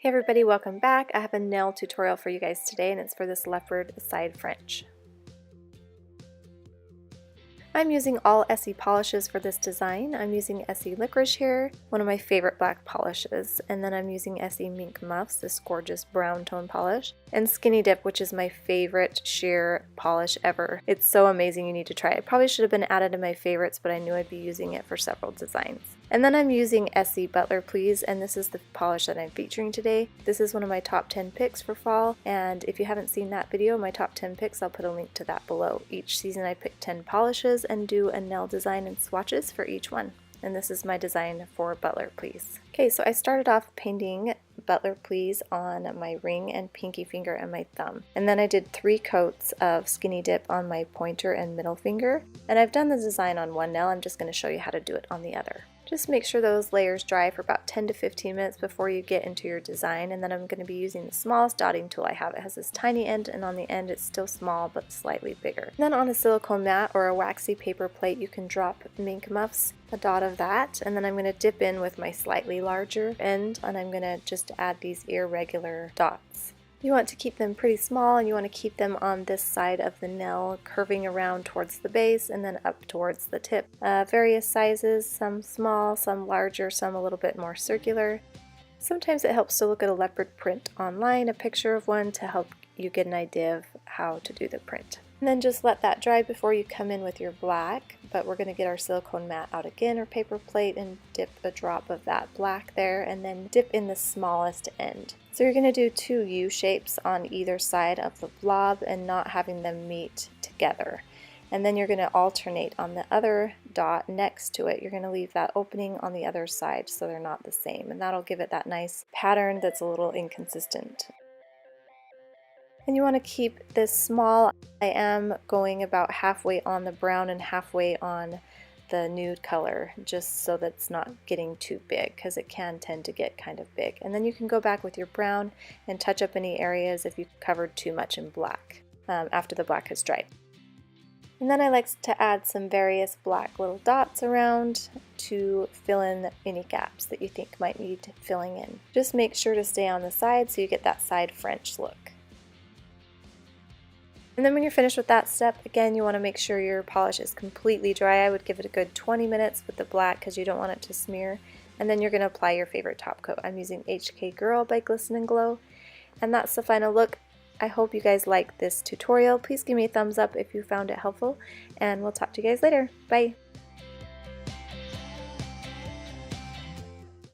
Hey everybody, welcome back. I have a nail tutorial for you guys today, and it's for this leopard side French. I'm using all Essie polishes for this design. I'm using Essie Licorice here, one of my favorite black polishes, and then I'm using Essie Mink Muffs, this gorgeous brown tone polish, and Skinny Dip, which is my favorite sheer polish ever. It's so amazing, you need to try it. Probably should have been added to my favorites, but I knew I'd be using it for several designs. And then I'm using Essie Butler Please, and this is the polish that I'm featuring today. This is one of my top 10 picks for fall, and if you haven't seen that video, my top 10 picks, I'll put a link to that below. Each season I pick 10 polishes and do a nail design and swatches for each one. And this is my design for Butler Please. Okay, so I started off painting Butler Please on my ring and pinky finger and my thumb. And then I did 3 coats of Skinny Dip on my pointer and middle finger. And I've done the design on one nail, I'm just going to show you how to do it on the other. Just make sure those layers dry for about 10 to 15 minutes before you get into your design, and then I'm going to be using the smallest dotting tool I have. It has this tiny end, and on the end it's still small but slightly bigger. And then on a silicone mat or a waxy paper plate you can drop Mink Muffs, a dot of that, and then I'm going to dip in with my slightly larger end, and I'm going to just add these irregular dots. You want to keep them pretty small, and you want to keep them on this side of the nail, curving around towards the base and then up towards the tip. Various sizes, some small, some larger, some a little bit more circular. Sometimes it helps to look at a leopard print online, a picture of one, to help you get an idea of how to do the print. And then just let that dry before you come in with your black, but we're going to get our silicone mat out again, or paper plate, and dip a drop of that black there, and then dip in the smallest end. So you're going to do 2 U shapes on either side of the blob and not having them meet together. And then you're going to alternate on the other dot next to it. You're going to leave that opening on the other side so they're not the same, and that'll give it that nice pattern that's a little inconsistent. And you want to keep this small. I am going about halfway on the brown and halfway on the nude color, just so that it's not getting too big, because it can tend to get kind of big. And then you can go back with your brown and touch up any areas if you covered too much in black after the black has dried. And then I like to add some various black little dots around to fill in any gaps that you think might need filling in. Just make sure to stay on the side so you get that side French look. And then when you're finished with that step, again, you want to make sure your polish is completely dry. I would give it a good 20 minutes with the black because you don't want it to smear. And then you're going to apply your favorite top coat. I'm using HK Girl by Glisten and Glow. And that's the final look. I hope you guys liked this tutorial. Please give me a thumbs up if you found it helpful, and we'll talk to you guys later. Bye!